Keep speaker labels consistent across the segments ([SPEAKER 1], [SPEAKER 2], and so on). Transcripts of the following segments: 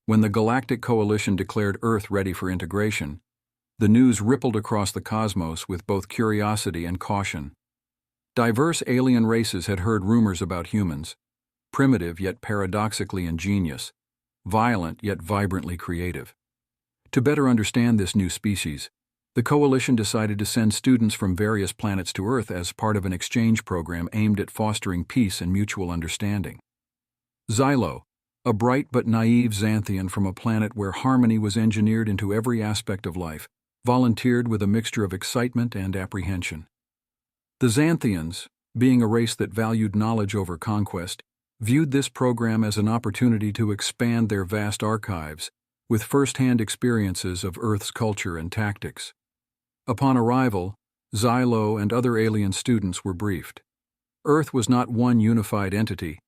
[SPEAKER 1] When the Galactic Coalition declared Earth ready for integration, the news rippled across the cosmos with both curiosity and caution. Diverse alien races had heard rumors about humans, primitive yet paradoxically ingenious, violent yet vibrantly creative. To better understand this new species, the Coalition decided to send students from various planets to Earth as part of an exchange program aimed at fostering peace and mutual understanding. Xylo, a bright but naive Xanthian from a planet where harmony was engineered into every aspect of life, volunteered with a mixture of excitement and apprehension. The Xanthians, being a race that valued knowledge over conquest, viewed this program as an opportunity to expand their vast archives with first-hand experiences of Earth's culture and tactics. Upon arrival, Xylo and other alien students were briefed. Earth was not one unified entity,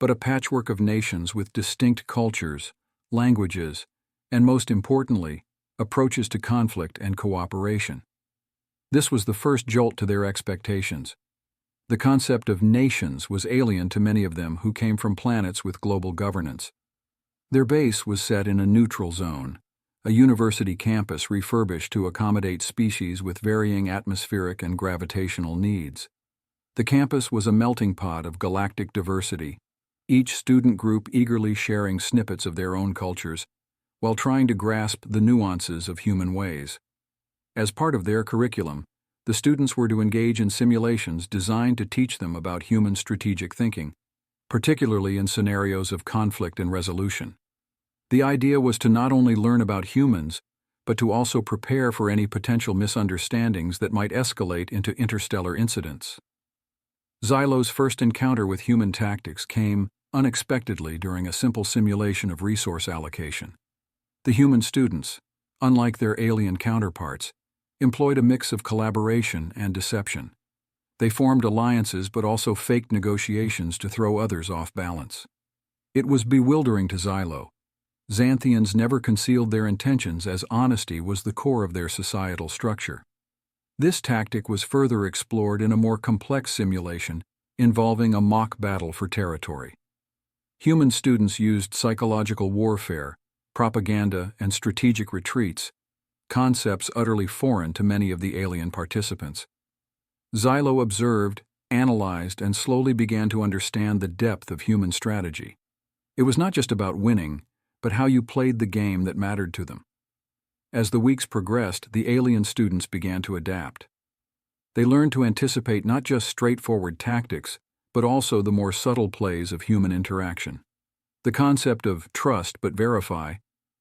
[SPEAKER 1] but a patchwork of nations with distinct cultures, languages, and most importantly, approaches to conflict and cooperation. This was the first jolt to their expectations. The concept of nations was alien to many of them who came from planets with global governance. Their base was set in a neutral zone, a university campus refurbished to accommodate species with varying atmospheric and gravitational needs. The campus was a melting pot of galactic diversity, each student group eagerly sharing snippets of their own cultures, while trying to grasp the nuances of human ways. As part of their curriculum, the students were to engage in simulations designed to teach them about human strategic thinking, particularly in scenarios of conflict and resolution. The idea was to not only learn about humans, but to also prepare for any potential misunderstandings that might escalate into interstellar incidents. Xylo's first encounter with human tactics came unexpectedly during a simple simulation of resource allocation. The human students, unlike their alien counterparts, employed a mix of collaboration and deception. They formed alliances but also faked negotiations to throw others off balance. It was bewildering to Xylo. Xanthians never concealed their intentions as honesty was the core of their societal structure. This tactic was further explored in a more complex simulation involving a mock battle for territory. Human students used psychological warfare, propaganda, and strategic retreats, concepts utterly foreign to many of the alien participants. Xylo observed, analyzed, and slowly began to understand the depth of human strategy. It was not just about winning, but how you played the game that mattered to them. As the weeks progressed, the alien students began to adapt. They learned to anticipate not just straightforward tactics, but also the more subtle plays of human interaction. The concept of trust but verify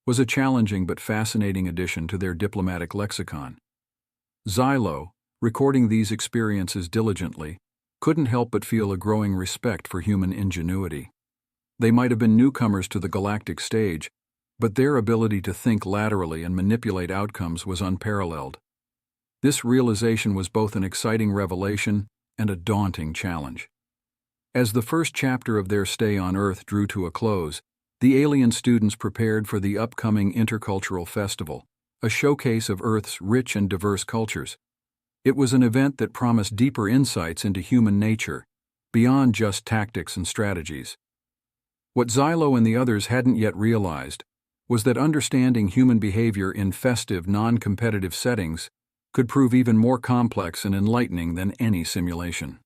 [SPEAKER 1] was a challenging but fascinating addition to their diplomatic lexicon. Xylo, recording these experiences diligently, couldn't help but feel a growing respect for human ingenuity. They might have been newcomers to the galactic stage, but their ability to think laterally and manipulate outcomes was unparalleled. This realization was both an exciting revelation and a daunting challenge. As the first chapter of their stay on Earth drew to a close, the alien students prepared for the upcoming Intercultural Festival, a showcase of Earth's rich and diverse cultures. It was an event that promised deeper insights into human nature, beyond just tactics and strategies. What Xylo and the others hadn't yet realized was that understanding human behavior in festive, non-competitive settings could prove even more complex and enlightening than any simulation.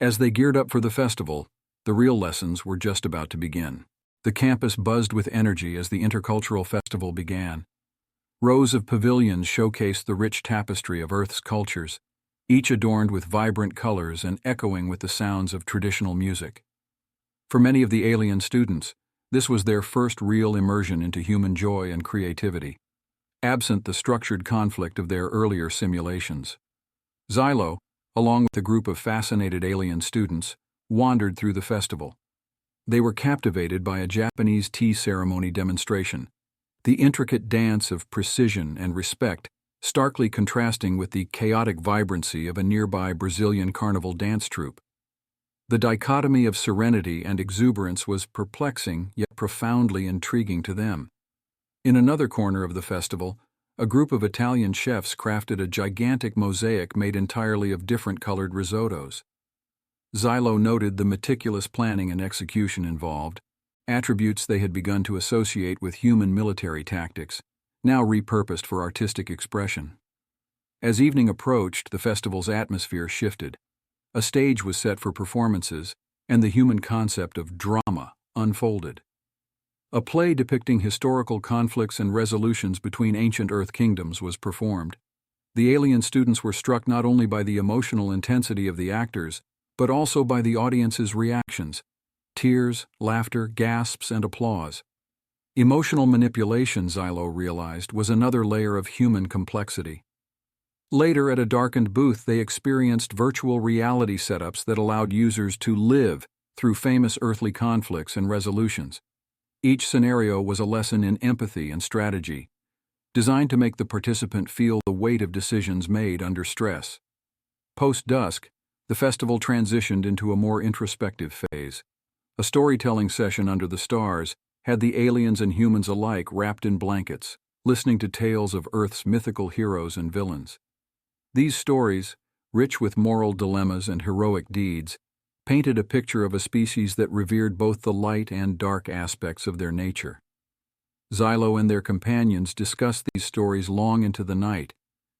[SPEAKER 1] As they geared up for the festival, the real lessons were just about to begin. The campus buzzed with energy as the Intercultural Festival began. Rows of pavilions showcased the rich tapestry of Earth's cultures, each adorned with vibrant colors and echoing with the sounds of traditional music. For many of the alien students, this was their first real immersion into human joy and creativity, absent the structured conflict of their earlier simulations. Xylo, along with a group of fascinated alien students, wandered through the festival. They were captivated by a Japanese tea ceremony demonstration, the intricate dance of precision and respect starkly contrasting with the chaotic vibrancy of a nearby Brazilian carnival dance troupe. The dichotomy of serenity and exuberance was perplexing yet profoundly intriguing to them. In another corner of the festival, a group of Italian chefs crafted a gigantic mosaic made entirely of different colored risottos. Xylo noted the meticulous planning and execution involved, attributes they had begun to associate with human military tactics, now repurposed for artistic expression. As evening approached, the festival's atmosphere shifted. A stage was set for performances, and the human concept of drama unfolded. A play depicting historical conflicts and resolutions between ancient Earth kingdoms was performed. The alien students were struck not only by the emotional intensity of the actors, but also by the audience's reactions: tears, laughter, gasps, and applause. Emotional manipulation, Xylo realized, was another layer of human complexity. Later, at a darkened booth, they experienced virtual reality setups that allowed users to live through famous earthly conflicts and resolutions. Each scenario was a lesson in empathy and strategy, designed to make the participant feel the weight of decisions made under stress. Post-dusk, the festival transitioned into a more introspective phase. A storytelling session under the stars had the aliens and humans alike wrapped in blankets, listening to tales of Earth's mythical heroes and villains. These stories, rich with moral dilemmas and heroic deeds, painted a picture of a species that revered both the light and dark aspects of their nature. Xylo and their companions discussed these stories long into the night,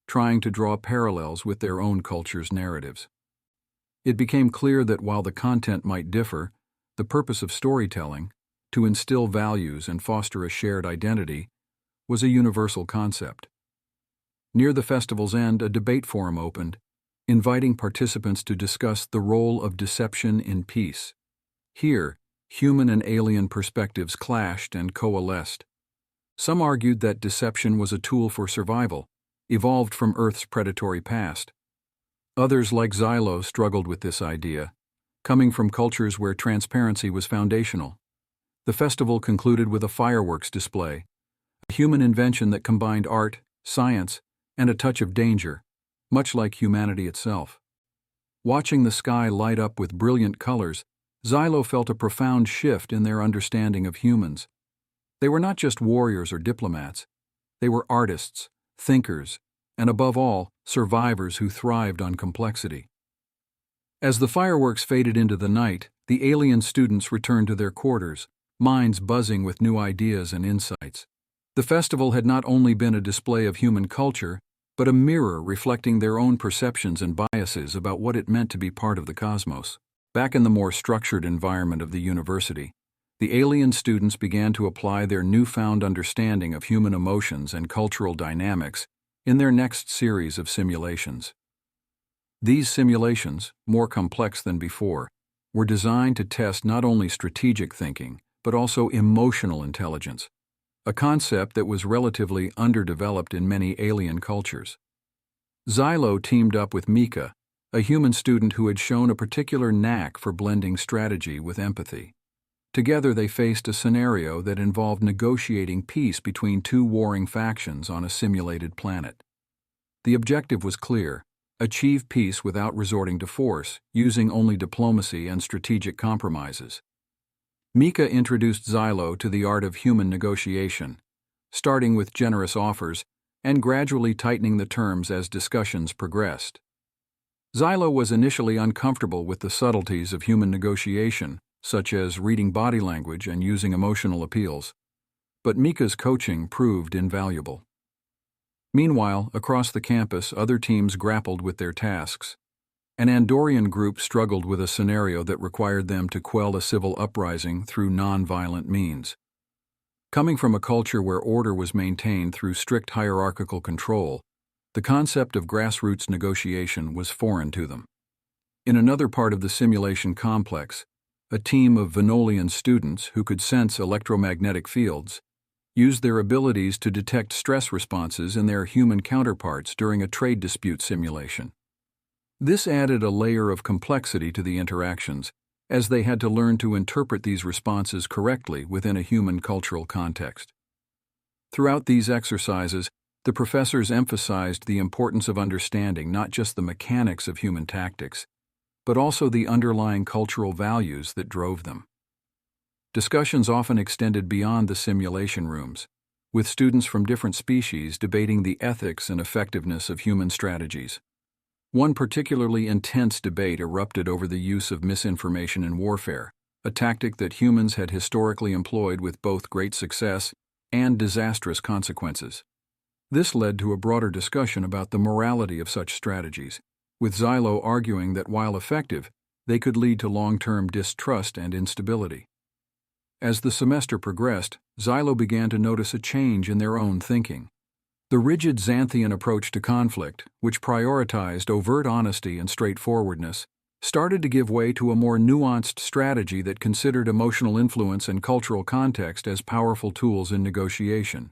[SPEAKER 1] trying to draw parallels with their own culture's narratives. It became clear that while the content might differ, the purpose of storytelling, to instill values and foster a shared identity, was a universal concept. Near the festival's end, a debate forum opened, inviting participants to discuss the role of deception in peace. Here, human and alien perspectives clashed and coalesced. Some argued that deception was a tool for survival, evolved from Earth's predatory past. Others, like Xylo, struggled with this idea, coming from cultures where transparency was foundational. The festival concluded with a fireworks display, a human invention that combined art, science, and a touch of danger, much like humanity itself. Watching the sky light up with brilliant colors, Xylo felt a profound shift in their understanding of humans. They were not just warriors or diplomats. They were artists, thinkers, and above all, survivors who thrived on complexity. As the fireworks faded into the night, the alien students returned to their quarters, minds buzzing with new ideas and insights. The festival had not only been a display of human culture, but a mirror reflecting their own perceptions and biases about what it meant to be part of the cosmos. Back in the more structured environment of the university, the alien students began to apply their newfound understanding of human emotions and cultural dynamics in their next series of simulations. These simulations, more complex than before, were designed to test not only strategic thinking, but also emotional intelligence, a concept that was relatively underdeveloped in many alien cultures. Xylo teamed up with Mika, a human student who had shown a particular knack for blending strategy with empathy. Together they faced a scenario that involved negotiating peace between two warring factions on a simulated planet. The objective was clear: achieve peace without resorting to force, using only diplomacy and strategic compromises. Mika introduced Xylo to the art of human negotiation, starting with generous offers and gradually tightening the terms as discussions progressed. Xylo was initially uncomfortable with the subtleties of human negotiation, such as reading body language and using emotional appeals, but Mika's coaching proved invaluable. Meanwhile, across the campus, other teams grappled with their tasks. An Andorian group struggled with a scenario that required them to quell a civil uprising through non-violent means. Coming from a culture where order was maintained through strict hierarchical control, the concept of grassroots negotiation was foreign to them. In another part of the simulation complex, a team of Venolian students who could sense electromagnetic fields used their abilities to detect stress responses in their human counterparts during a trade dispute simulation. This added a layer of complexity to the interactions, as they had to learn to interpret these responses correctly within a human cultural context. Throughout these exercises, the professors emphasized the importance of understanding not just the mechanics of human tactics, but also the underlying cultural values that drove them. Discussions often extended beyond the simulation rooms, with students from different species debating the ethics and effectiveness of human strategies. One particularly intense debate erupted over the use of misinformation in warfare, a tactic that humans had historically employed with both great success and disastrous consequences. This led to a broader discussion about the morality of such strategies, with Xylo arguing that while effective, they could lead to long-term distrust and instability. As the semester progressed, Xylo began to notice a change in their own thinking. The rigid Xanthian approach to conflict, which prioritized overt honesty and straightforwardness, started to give way to a more nuanced strategy that considered emotional influence and cultural context as powerful tools in negotiation.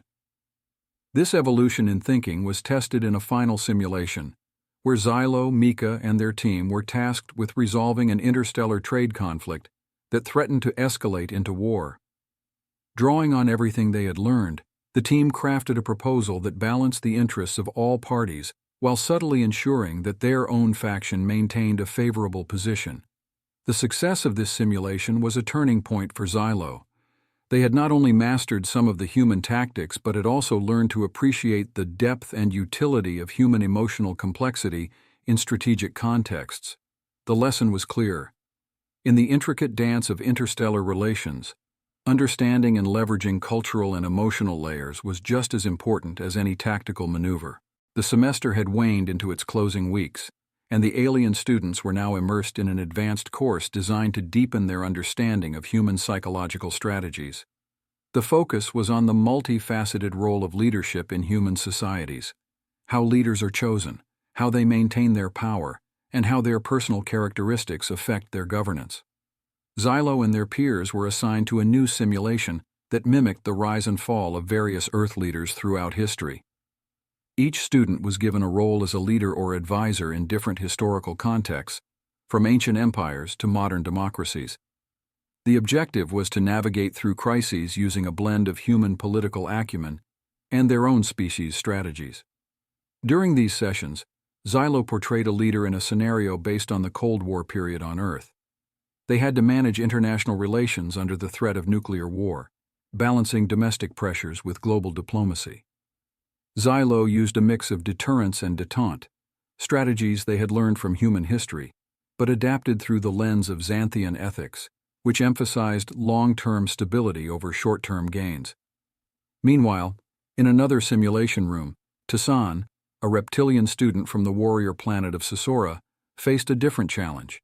[SPEAKER 1] This evolution in thinking was tested in a final simulation, where Xylo, Mika, and their team were tasked with resolving an interstellar trade conflict that threatened to escalate into war. Drawing on everything they had learned, the team crafted a proposal that balanced the interests of all parties while subtly ensuring that their own faction maintained a favorable position. The success of this simulation was a turning point for Xylo. They had not only mastered some of the human tactics but had also learned to appreciate the depth and utility of human emotional complexity in strategic contexts. The lesson was clear. In the intricate dance of interstellar relations, understanding and leveraging cultural and emotional layers was just as important as any tactical maneuver. The semester had waned into its closing weeks, and the alien students were now immersed in an advanced course designed to deepen their understanding of human psychological strategies. The focus was on the multifaceted role of leadership in human societies, how leaders are chosen, how they maintain their power, and how their personal characteristics affect their governance. Xylo and their peers were assigned to a new simulation that mimicked the rise and fall of various Earth leaders throughout history. Each student was given a role as a leader or advisor in different historical contexts, from ancient empires to modern democracies. The objective was to navigate through crises using a blend of human political acumen and their own species' strategies. During these sessions, Xylo portrayed a leader in a scenario based on the Cold War period on Earth. They had to manage international relations under the threat of nuclear war, balancing domestic pressures with global diplomacy. Xylo used a mix of deterrence and détente, strategies they had learned from human history, but adapted through the lens of Xanthian ethics, which emphasized long-term stability over short-term gains. Meanwhile, in another simulation room, Tassan, a reptilian student from the warrior planet of Sisora, faced a different challenge.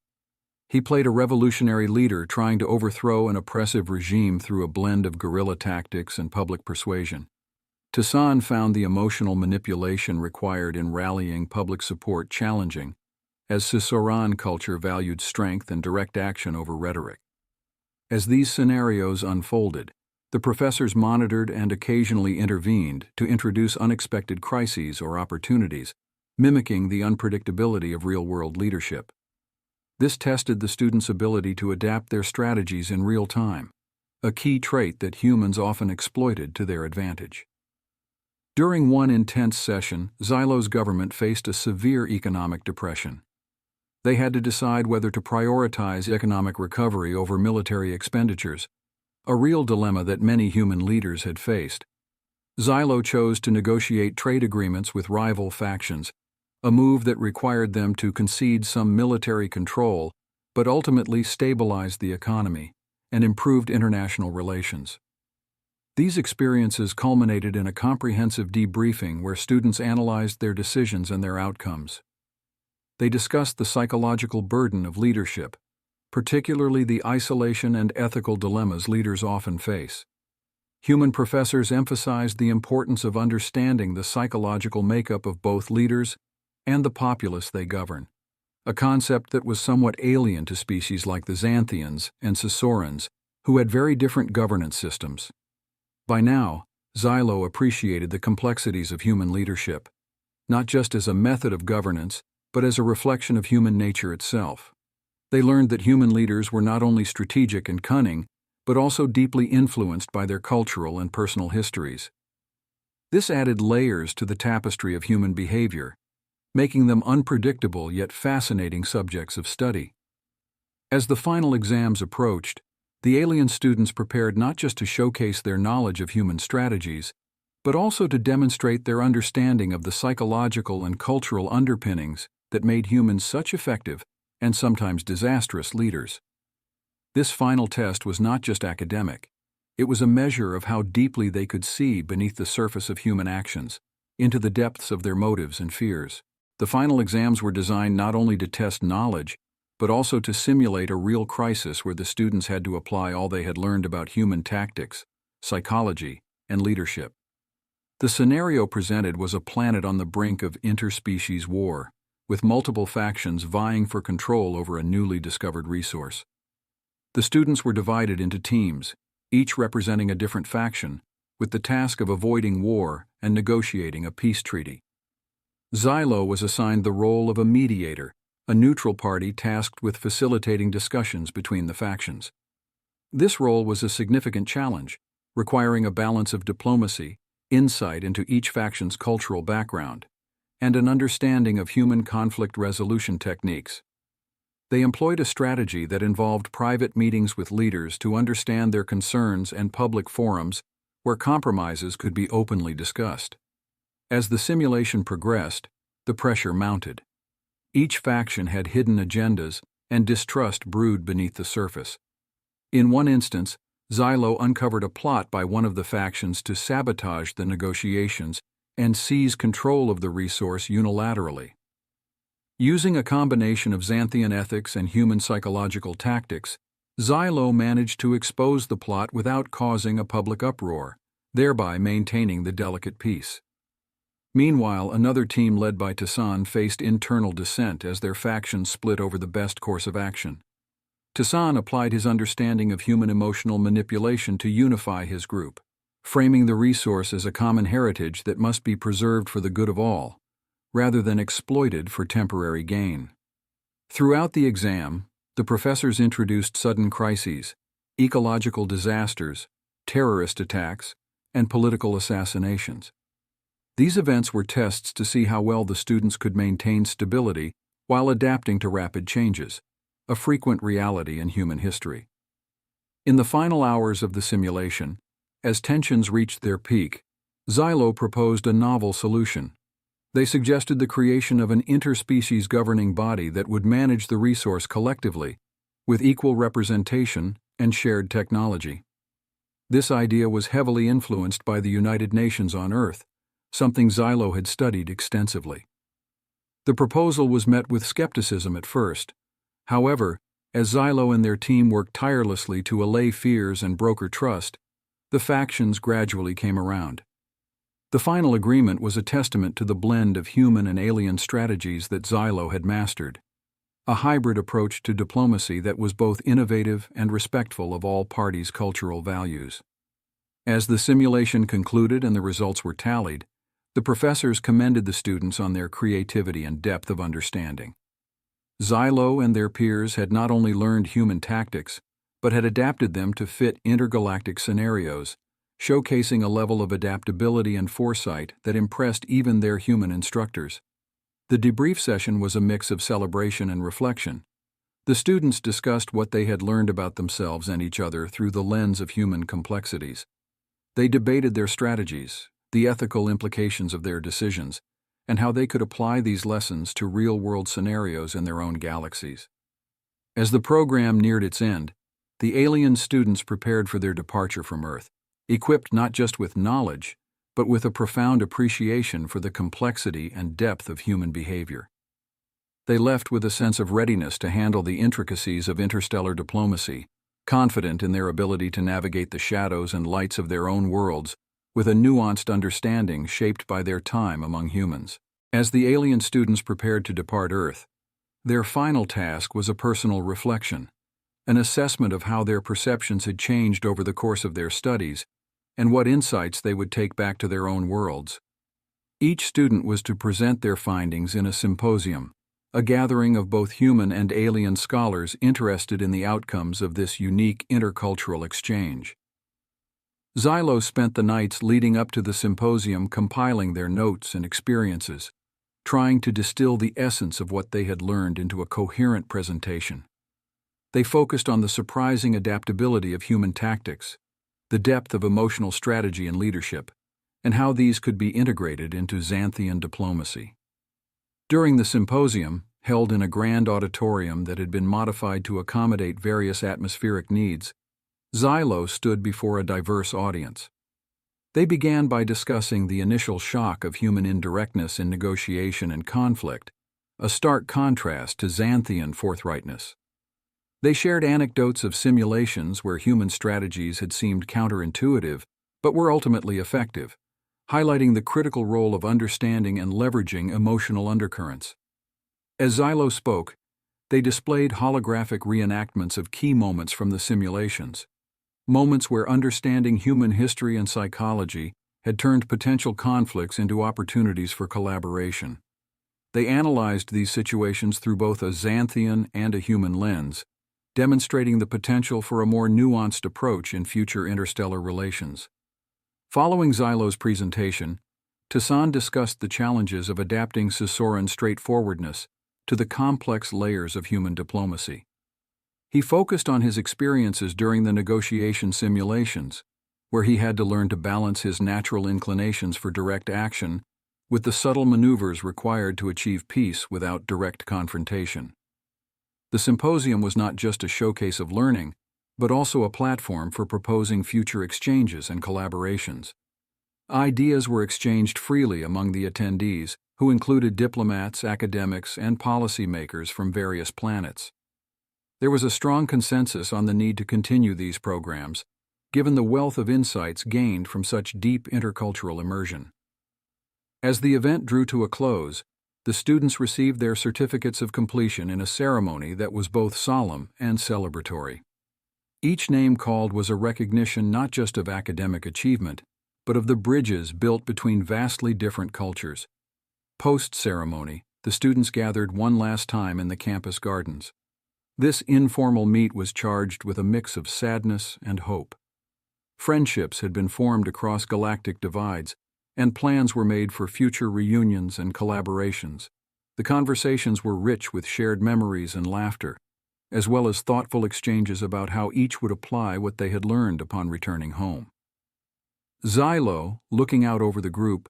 [SPEAKER 1] He played a revolutionary leader trying to overthrow an oppressive regime through a blend of guerrilla tactics and public persuasion. Tassan found the emotional manipulation required in rallying public support challenging, as Sisoran culture valued strength and direct action over rhetoric. As these scenarios unfolded, the professors monitored and occasionally intervened to introduce unexpected crises or opportunities, mimicking the unpredictability of real-world leadership. This tested the students' ability to adapt their strategies in real time, a key trait that humans often exploited to their advantage. During one intense session, Xylo's government faced a severe economic depression. They had to decide whether to prioritize economic recovery over military expenditures, a real dilemma that many human leaders had faced. Xylo chose to negotiate trade agreements with rival factions, a move that required them to concede some military control but ultimately stabilized the economy and improved international relations. These experiences culminated in a comprehensive debriefing where students analyzed their decisions and their outcomes. They discussed the psychological burden of leadership, particularly the isolation and ethical dilemmas leaders often face. Human professors emphasized the importance of understanding the psychological makeup of both leaders and the populace they govern, a concept that was somewhat alien to species like the Xanthians and Sisorans, who had very different governance systems. By now, Xylo appreciated the complexities of human leadership, not just as a method of governance, but as a reflection of human nature itself. They learned that human leaders were not only strategic and cunning, but also deeply influenced by their cultural and personal histories. This added layers to the tapestry of human behavior, making them unpredictable yet fascinating subjects of study. As the final exams approached, the alien students prepared not just to showcase their knowledge of human strategies, but also to demonstrate their understanding of the psychological and cultural underpinnings that made humans such effective and sometimes disastrous leaders. This final test was not just academic. It was a measure of how deeply they could see beneath the surface of human actions, into the depths of their motives and fears. The final exams were designed not only to test knowledge, but also to simulate a real crisis where the students had to apply all they had learned about human tactics, psychology, and leadership. The scenario presented was a planet on the brink of interspecies war, with multiple factions vying for control over a newly discovered resource. The students were divided into teams, each representing a different faction, with the task of avoiding war and negotiating a peace treaty. Xylo was assigned the role of a mediator, a neutral party tasked with facilitating discussions between the factions. This role was a significant challenge, requiring a balance of diplomacy, insight into each faction's cultural background, and an understanding of human conflict resolution techniques. They employed a strategy that involved private meetings with leaders to understand their concerns and public forums where compromises could be openly discussed. As the simulation progressed, the pressure mounted. Each faction had hidden agendas, and distrust brewed beneath the surface. In one instance, Xylo uncovered a plot by one of the factions to sabotage the negotiations and seize control of the resource unilaterally. Using a combination of Xanthian ethics and human psychological tactics, Xylo managed to expose the plot without causing a public uproar, thereby maintaining the delicate peace. Meanwhile, another team led by Tassan faced internal dissent as their factions split over the best course of action. Tassan applied his understanding of human emotional manipulation to unify his group, framing the resource as a common heritage that must be preserved for the good of all, rather than exploited for temporary gain. Throughout the exam, the professors introduced sudden crises, ecological disasters, terrorist attacks, and political assassinations. These events were tests to see how well the students could maintain stability while adapting to rapid changes, a frequent reality in human history. In the final hours of the simulation, as tensions reached their peak, Xylo proposed a novel solution. They suggested the creation of an interspecies governing body that would manage the resource collectively, with equal representation and shared technology. This idea was heavily influenced by the United Nations on Earth, something Xylo had studied extensively. The proposal was met with skepticism at first. However, as Xylo and their team worked tirelessly to allay fears and broker trust, the factions gradually came around. The final agreement was a testament to the blend of human and alien strategies that Xylo had mastered, a hybrid approach to diplomacy that was both innovative and respectful of all parties' cultural values. As the simulation concluded and the results were tallied, the professors commended the students on their creativity and depth of understanding. Xylo and their peers had not only learned human tactics, but had adapted them to fit intergalactic scenarios, showcasing a level of adaptability and foresight that impressed even their human instructors. The debrief session was a mix of celebration and reflection. The students discussed what they had learned about themselves and each other through the lens of human complexities. They debated their strategies, the ethical implications of their decisions, and how they could apply these lessons to real-world scenarios in their own galaxies. As the program neared its end, the alien students prepared for their departure from Earth, equipped not just with knowledge, but with a profound appreciation for the complexity and depth of human behavior. They left with a sense of readiness to handle the intricacies of interstellar diplomacy, confident in their ability to navigate the shadows and lights of their own worlds with a nuanced understanding shaped by their time among humans. As the alien students prepared to depart Earth, their final task was a personal reflection, an assessment of how their perceptions had changed over the course of their studies and what insights they would take back to their own worlds. Each student was to present their findings in a symposium, a gathering of both human and alien scholars interested in the outcomes of this unique intercultural exchange. Xylo spent the nights leading up to the symposium compiling their notes and experiences, trying to distill the essence of what they had learned into a coherent presentation. They focused on the surprising adaptability of human tactics, the depth of emotional strategy and leadership, and how these could be integrated into Xanthian diplomacy. During the symposium, held in a grand auditorium that had been modified to accommodate various atmospheric needs, Xylo stood before a diverse audience. They began by discussing the initial shock of human indirectness in negotiation and conflict, a stark contrast to Xanthian forthrightness. They shared anecdotes of simulations where human strategies had seemed counterintuitive but were ultimately effective, highlighting the critical role of understanding and leveraging emotional undercurrents. As Xylo spoke, they displayed holographic reenactments of key moments from the simulations, moments where understanding human history and psychology had turned potential conflicts into opportunities for collaboration. They analyzed these situations through both a Xanthian and a human lens, demonstrating the potential for a more nuanced approach in future interstellar relations. Following Xylo's presentation, Tassan discussed the challenges of adapting Sisoran straightforwardness to the complex layers of human diplomacy. He focused on his experiences during the negotiation simulations, where he had to learn to balance his natural inclinations for direct action with the subtle maneuvers required to achieve peace without direct confrontation. The symposium was not just a showcase of learning, but also a platform for proposing future exchanges and collaborations. Ideas were exchanged freely among the attendees, who included diplomats, academics, and policymakers from various planets. There was a strong consensus on the need to continue these programs, given the wealth of insights gained from such deep intercultural immersion. As the event drew to a close, the students received their certificates of completion in a ceremony that was both solemn and celebratory. Each name called was a recognition not just of academic achievement, but of the bridges built between vastly different cultures. Post-ceremony, the students gathered one last time in the campus gardens. This informal meet was charged with a mix of sadness and hope. Friendships had been formed across galactic divides, and plans were made for future reunions and collaborations. The conversations were rich with shared memories and laughter, as well as thoughtful exchanges about how each would apply what they had learned upon returning home. Xylo, looking out over the group,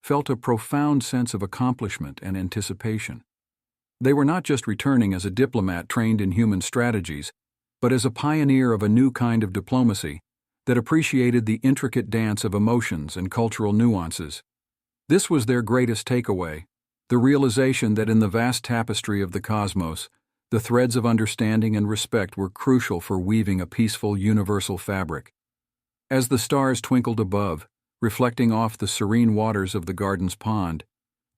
[SPEAKER 1] felt a profound sense of accomplishment and anticipation. They were not just returning as a diplomat trained in human strategies, but as a pioneer of a new kind of diplomacy that appreciated the intricate dance of emotions and cultural nuances. This was their greatest takeaway, the realization that in the vast tapestry of the cosmos, the threads of understanding and respect were crucial for weaving a peaceful universal fabric. As the stars twinkled above, reflecting off the serene waters of the garden's pond,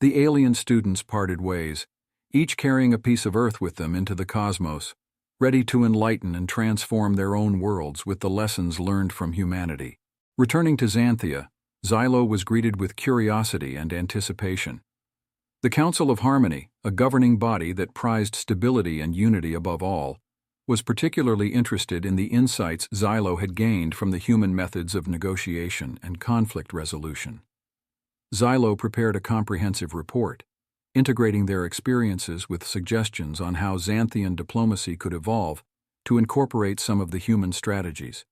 [SPEAKER 1] the alien students parted ways, each carrying a piece of Earth with them into the cosmos, ready to enlighten and transform their own worlds with the lessons learned from humanity. Returning to Xanthia, Xylo was greeted with curiosity and anticipation. The Council of Harmony, a governing body that prized stability and unity above all, was particularly interested in the insights Xylo had gained from the human methods of negotiation and conflict resolution. Xylo prepared a comprehensive report, integrating their experiences with suggestions on how Xanthian diplomacy could evolve to incorporate some of the human strategies.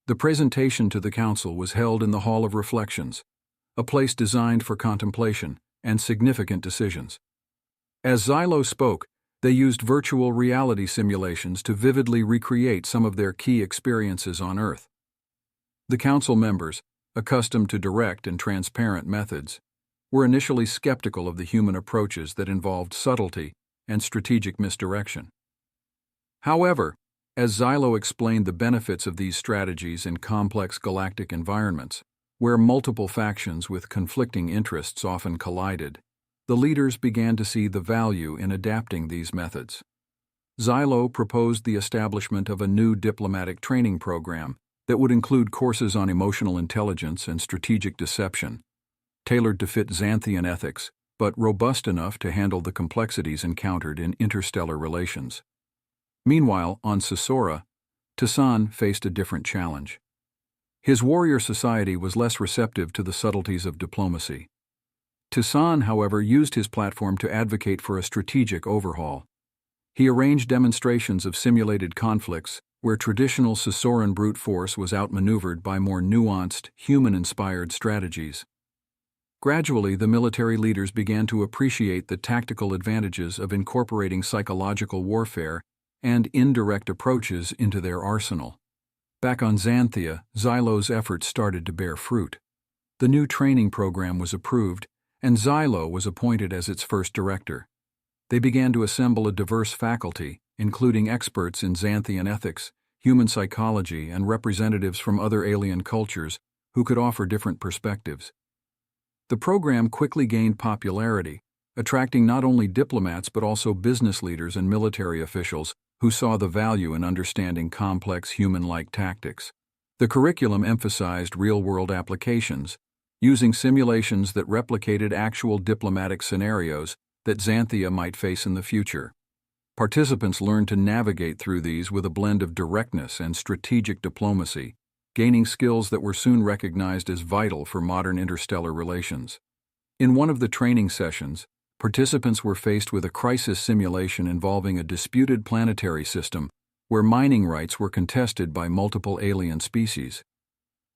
[SPEAKER 1] The presentation to the council was held in the Hall of Reflections, a place designed for contemplation and significant decisions. As Xylo spoke, they used virtual reality simulations to vividly recreate some of their key experiences on Earth. The council members, accustomed to direct and transparent methods, were initially skeptical of the human approaches that involved subtlety and strategic misdirection. However, as Xylo explained the benefits of these strategies in complex galactic environments, where multiple factions with conflicting interests often collided, the leaders began to see the value in adapting these methods. Xylo proposed the establishment of a new diplomatic training program that would include courses on emotional intelligence and strategic deception, tailored to fit Xanthian ethics, but robust enough to handle the complexities encountered in interstellar relations. Meanwhile, on Sisora, Tassan faced a different challenge. His warrior society was less receptive to the subtleties of diplomacy. Tassan, however, used his platform to advocate for a strategic overhaul. He arranged demonstrations of simulated conflicts where traditional Sisoran brute force was outmaneuvered by more nuanced, human-inspired strategies. Gradually, the military leaders began to appreciate the tactical advantages of incorporating psychological warfare and indirect approaches into their arsenal. Back on Xanthia, Xylo's efforts started to bear fruit. The new training program was approved, and Xylo was appointed as its first director. They began to assemble a diverse faculty, including experts in Xanthian ethics, human psychology, and representatives from other alien cultures who could offer different perspectives. The program quickly gained popularity, attracting not only diplomats but also business leaders and military officials who saw the value in understanding complex human-like tactics. The curriculum emphasized real-world applications, using simulations that replicated actual diplomatic scenarios that Xanthia might face in the future. Participants learned to navigate through these with a blend of directness and strategic diplomacy, gaining skills that were soon recognized as vital for modern interstellar relations. In one of the training sessions, participants were faced with a crisis simulation involving a disputed planetary system where mining rights were contested by multiple alien species.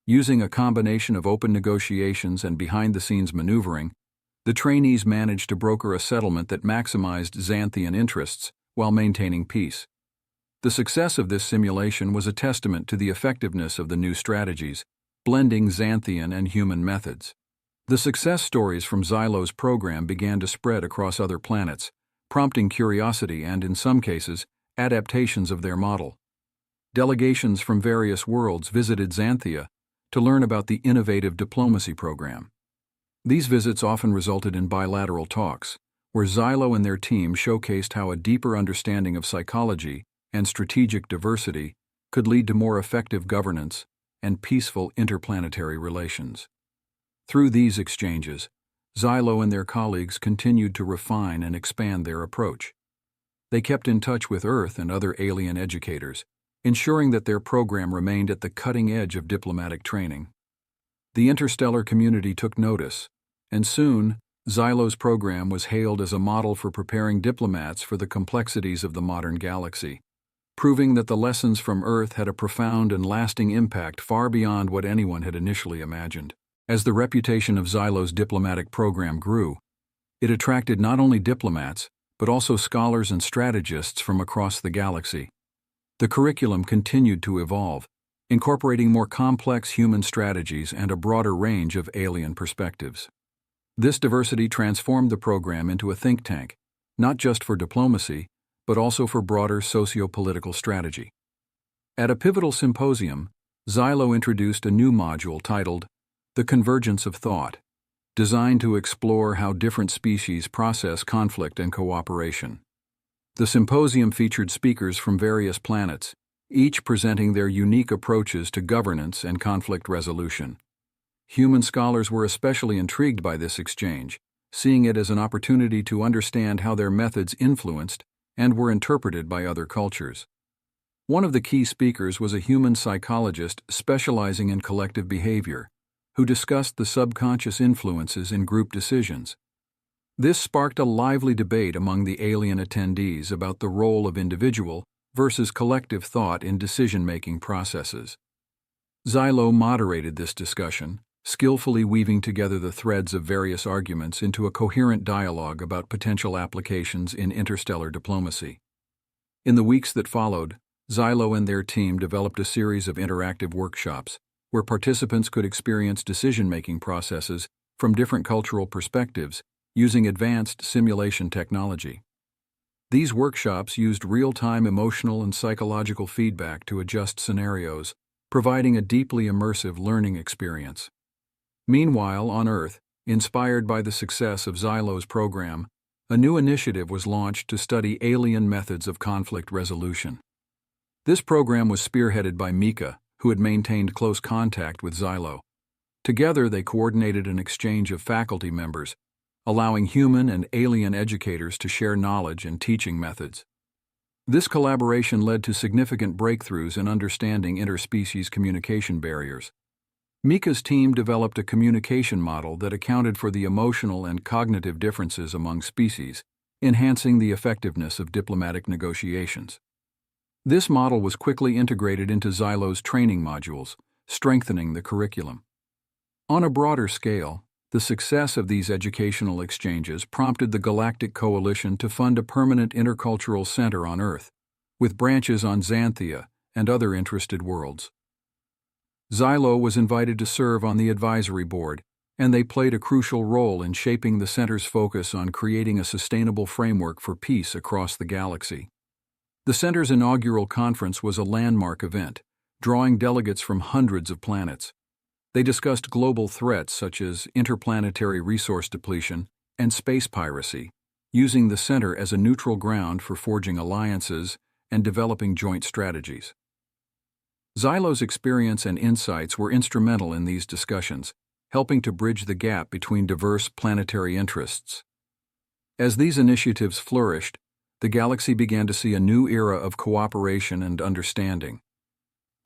[SPEAKER 1] Using a combination of open negotiations and behind-the-scenes maneuvering, the trainees managed to broker a settlement that maximized Xanthian interests while maintaining peace. The success of this simulation was a testament to the effectiveness of the new strategies, blending Xanthian and human methods. The success stories from Xylo's program began to spread across other planets, prompting curiosity and, in some cases, adaptations of their model. Delegations from various worlds visited Xanthia to learn about the innovative diplomacy program. These visits often resulted in bilateral talks, where Xylo and their team showcased how a deeper understanding of psychology and strategic diversity could lead to more effective governance and peaceful interplanetary relations. Through these exchanges, Xylo and their colleagues continued to refine and expand their approach. They kept in touch with Earth and other alien educators, ensuring that their program remained at the cutting edge of diplomatic training. The interstellar community took notice, and soon, Xylo's program was hailed as a model for preparing diplomats for the complexities of the modern galaxy, proving that the lessons from Earth had a profound and lasting impact far beyond what anyone had initially imagined. As the reputation of Xylo's diplomatic program grew, it attracted not only diplomats, but also scholars and strategists from across the galaxy. The curriculum continued to evolve, incorporating more complex human strategies and a broader range of alien perspectives. This diversity transformed the program into a think tank, not just for diplomacy, but also for broader socio-political strategy. At a pivotal symposium, Xylo introduced a new module titled The Convergence of Thought, designed to explore how different species process conflict and cooperation. The symposium featured speakers from various planets, each presenting their unique approaches to governance and conflict resolution. Human scholars were especially intrigued by this exchange, seeing it as an opportunity to understand how their methods influenced and were interpreted by other cultures. One of the key speakers was a human psychologist specializing in collective behavior, who discussed the subconscious influences in group decisions. This sparked a lively debate among the alien attendees about the role of individual versus collective thought in decision-making processes. Xylo moderated this discussion, skillfully weaving together the threads of various arguments into a coherent dialogue about potential applications in interstellar diplomacy. In the weeks that followed, Xylo and their team developed a series of interactive workshops where participants could experience decision-making processes from different cultural perspectives using advanced simulation technology. These workshops used real-time emotional and psychological feedback to adjust scenarios, providing a deeply immersive learning experience. Meanwhile, on Earth, inspired by the success of Xylo's program, a new initiative was launched to study alien methods of conflict resolution. This program was spearheaded by Mika, who had maintained close contact with Xylo. Together, they coordinated an exchange of faculty members, allowing human and alien educators to share knowledge and teaching methods. This collaboration led to significant breakthroughs in understanding interspecies communication barriers. Mika's team developed a communication model that accounted for the emotional and cognitive differences among species, enhancing the effectiveness of diplomatic negotiations. This model was quickly integrated into Xylo's training modules, strengthening the curriculum. On a broader scale, The success of these educational exchanges prompted the Galactic Coalition to fund a permanent intercultural center on Earth, with branches on Xanthia and other interested worlds. Xylo was invited to serve on the advisory board, and they played a crucial role in shaping the center's focus on creating a sustainable framework for peace across the galaxy. The center's inaugural conference was a landmark event, drawing delegates from hundreds of planets. They discussed global threats such as interplanetary resource depletion and space piracy, using the center as a neutral ground for forging alliances and developing joint strategies. Xylo's experience and insights were instrumental in these discussions, helping to bridge the gap between diverse planetary interests. As these initiatives flourished, the galaxy began to see a new era of cooperation and understanding.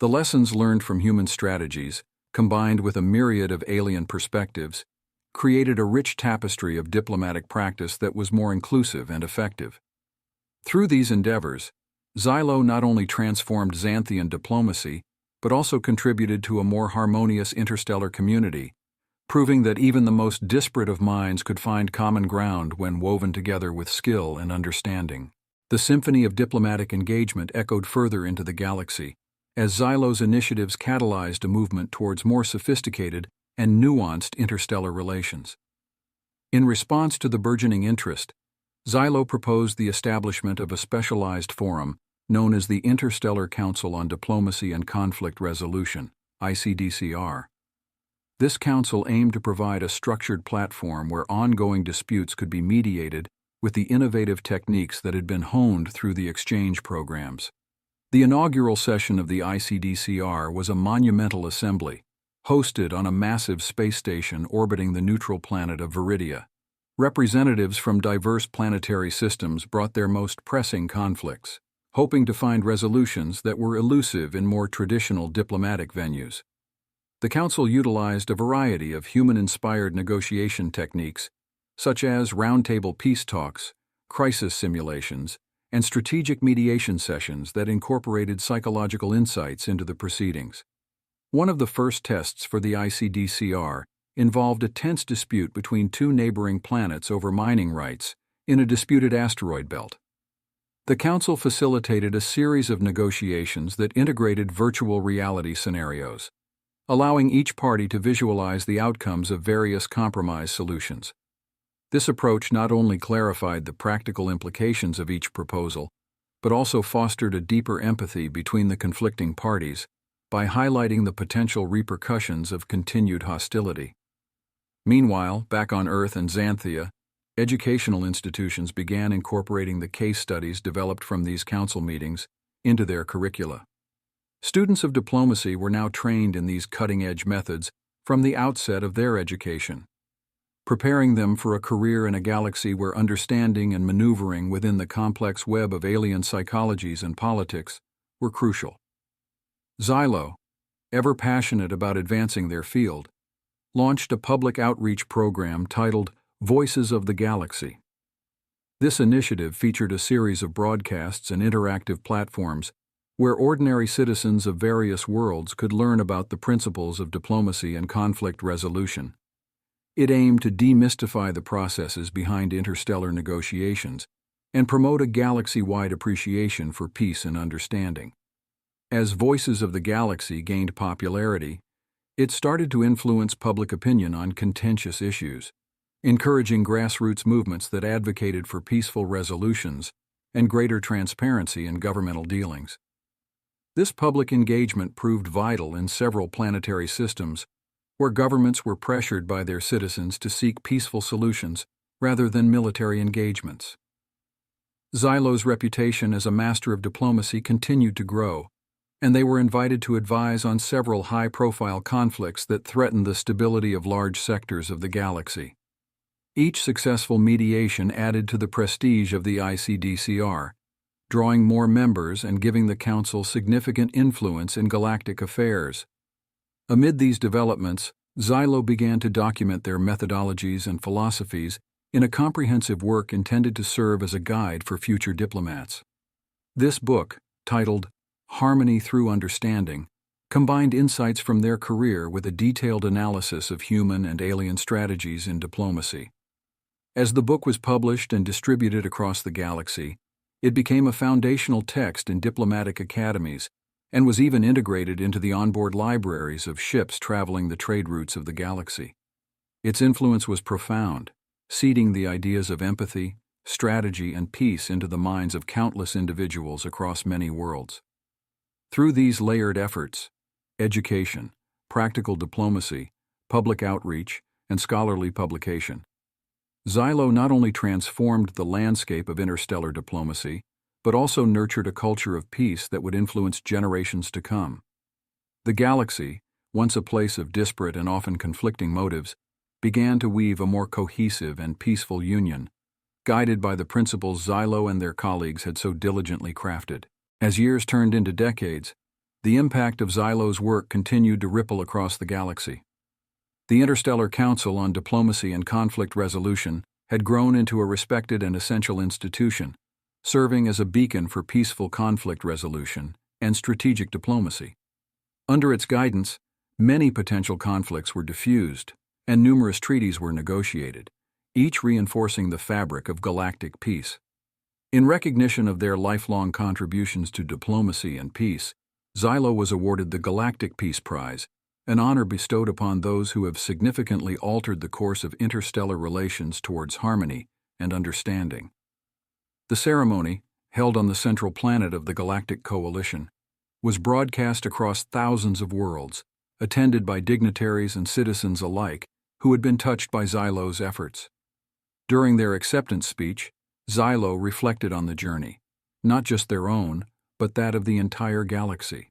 [SPEAKER 1] The lessons learned from human strategies, combined with a myriad of alien perspectives, created a rich tapestry of diplomatic practice that was more inclusive and effective. Through these endeavors, Xylo not only transformed Xanthian diplomacy, but also contributed to a more harmonious interstellar community, proving that even the most disparate of minds could find common ground when woven together with skill and understanding. The symphony of diplomatic engagement echoed further into the galaxy, as Xylo's initiatives catalyzed a movement towards more sophisticated and nuanced interstellar relations. In response to the burgeoning interest, Xylo proposed the establishment of a specialized forum known as the Interstellar Council on Diplomacy and Conflict Resolution, ICDCR. This council aimed to provide a structured platform where ongoing disputes could be mediated with the innovative techniques that had been honed through the exchange programs. The inaugural session of the ICDCR was a monumental assembly, hosted on a massive space station orbiting the neutral planet of Viridia. Representatives from diverse planetary systems brought their most pressing conflicts, hoping to find resolutions that were elusive in more traditional diplomatic venues. The Council utilized a variety of human-inspired negotiation techniques, such as roundtable peace talks, crisis simulations, and strategic mediation sessions that incorporated psychological insights into the proceedings. One of the first tests for the ICDCR involved a tense dispute between two neighboring planets over mining rights in a disputed asteroid belt. The Council facilitated a series of negotiations that integrated virtual reality scenarios, allowing each party to visualize the outcomes of various compromise solutions. This approach not only clarified the practical implications of each proposal, but also fostered a deeper empathy between the conflicting parties by highlighting the potential repercussions of continued hostility. Meanwhile, back on Earth and Xanthia, educational institutions began incorporating the case studies developed from these council meetings into their curricula. Students of diplomacy were now trained in these cutting-edge methods from the outset of their education, preparing them for a career in a galaxy where understanding and maneuvering within the complex web of alien psychologies and politics were crucial. Xylo, ever passionate about advancing their field, launched a public outreach program titled Voices of the Galaxy. This initiative featured a series of broadcasts and interactive platforms where ordinary citizens of various worlds could learn about the principles of diplomacy and conflict resolution. It aimed to demystify the processes behind interstellar negotiations and promote a galaxy-wide appreciation for peace and understanding. As Voices of the Galaxy gained popularity, it started to influence public opinion on contentious issues, encouraging grassroots movements that advocated for peaceful resolutions and greater transparency in governmental dealings. This public engagement proved vital in several planetary systems where governments were pressured by their citizens to seek peaceful solutions rather than military engagements. Xylo's reputation as a master of diplomacy continued to grow, and they were invited to advise on several high-profile conflicts that threatened the stability of large sectors of the galaxy. Each successful mediation added to the prestige of the ICDCR, drawing more members and giving the Council significant influence in galactic affairs. Amid these developments, Xylo began to document their methodologies and philosophies in a comprehensive work intended to serve as a guide for future diplomats. This book, titled Harmony Through Understanding, combined insights from their career with a detailed analysis of human and alien strategies in diplomacy. As the book was published and distributed across the galaxy, it became a foundational text in diplomatic academies and was even integrated into the onboard libraries of ships traveling the trade routes of the galaxy. Its influence was profound, seeding the ideas of empathy, strategy, and peace into the minds of countless individuals across many worlds. Through these layered efforts, education, practical diplomacy, public outreach, and scholarly publication, Xylo not only transformed the landscape of interstellar diplomacy, but also nurtured a culture of peace that would influence generations to come. The galaxy, once a place of disparate and often conflicting motives, began to weave a more cohesive and peaceful union, guided by the principles Xylo and their colleagues had so diligently crafted. As years turned into decades, the impact of Xylo's work continued to ripple across the galaxy. The Interstellar Council on Diplomacy and Conflict Resolution had grown into a respected and essential institution, serving as a beacon for peaceful conflict resolution and strategic diplomacy. Under its guidance, many potential conflicts were diffused, and numerous treaties were negotiated, each reinforcing the fabric of galactic peace. In recognition of their lifelong contributions to diplomacy and peace, Xylo was awarded the Galactic Peace Prize, an honor bestowed upon those who have significantly altered the course of interstellar relations towards harmony and understanding. The ceremony, held on the central planet of the Galactic Coalition, was broadcast across thousands of worlds, attended by dignitaries and citizens alike who had been touched by Xylo's efforts. During their acceptance speech, Xylo reflected on the journey, not just their own, but that of the entire galaxy.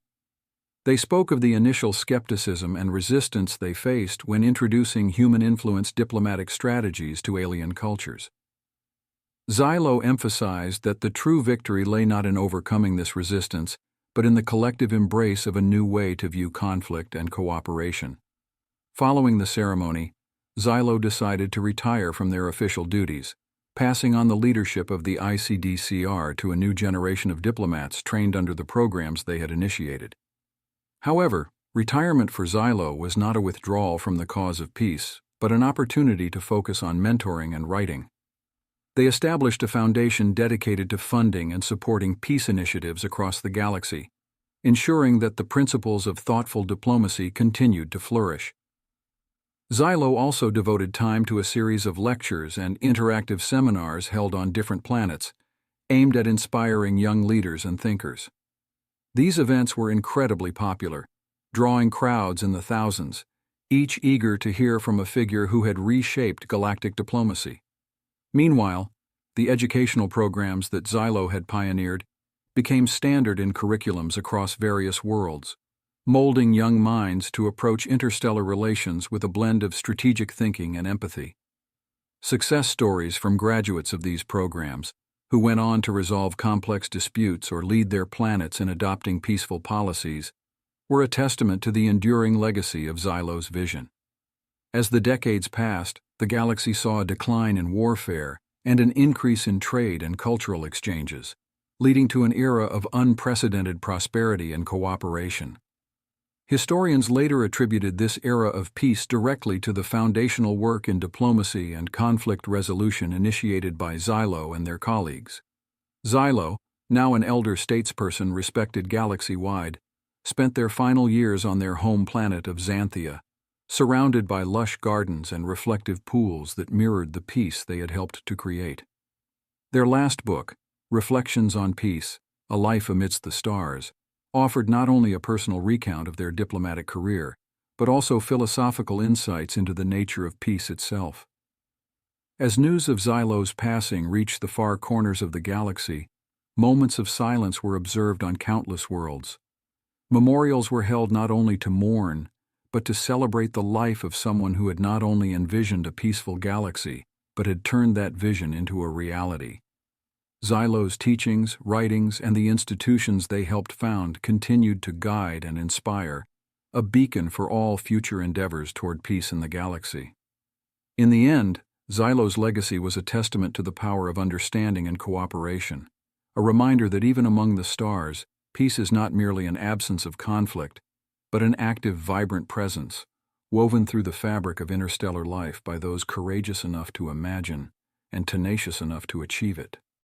[SPEAKER 1] They spoke of the initial skepticism and resistance they faced when introducing human-influenced diplomatic strategies to alien cultures. Xylo emphasized that the true victory lay not in overcoming this resistance, but in the collective embrace of a new way to view conflict and cooperation. Following the ceremony, Xylo decided to retire from their official duties, passing on the leadership of the ICDCR to a new generation of diplomats trained under the programs they had initiated. However, retirement for Xylo was not a withdrawal from the cause of peace, but an opportunity to focus on mentoring and writing. They established a foundation dedicated to funding and supporting peace initiatives across the galaxy, ensuring that the principles of thoughtful diplomacy continued to flourish. Xylo also devoted time to a series of lectures and interactive seminars held on different planets, aimed at inspiring young leaders and thinkers. These events were incredibly popular, drawing crowds in the thousands, each eager to hear from a figure who had reshaped galactic diplomacy. Meanwhile, the educational programs that Xylo had pioneered became standard in curriculums across various worlds, molding young minds to approach interstellar relations with a blend of strategic thinking and empathy. Success stories from graduates of these programs, who went on to resolve complex disputes or lead their planets in adopting peaceful policies, were a testament to the enduring legacy of Xylo's vision. As the decades passed, the galaxy saw a decline in warfare and an increase in trade and cultural exchanges, leading to an era of unprecedented prosperity and cooperation. Historians later attributed this era of peace directly to the foundational work in diplomacy and conflict resolution initiated by Xylo and their colleagues. Xylo, now an elder statesperson respected galaxy-wide, spent their final years on their home planet of Xanthia, surrounded by lush gardens and reflective pools that mirrored the peace they had helped to create. Their last book, Reflections on Peace, A Life Amidst the Stars, offered not only a personal recount of their diplomatic career, but also philosophical insights into the nature of peace itself. As news of Xylo's passing reached the far corners of the galaxy, moments of silence were observed on countless worlds. Memorials were held not only to mourn, but to celebrate the life of someone who had not only envisioned a peaceful galaxy, but had turned that vision into a reality. Xylo's teachings, writings, and the institutions they helped found continued to guide and inspire, a beacon for all future endeavors toward peace in the galaxy. In the end, Xylo's legacy was a testament to the power of understanding and cooperation, a reminder that even among the stars, peace is not merely an absence of conflict, but but an active, vibrant presence, woven through the fabric of interstellar life by those courageous enough to imagine and tenacious enough to achieve it.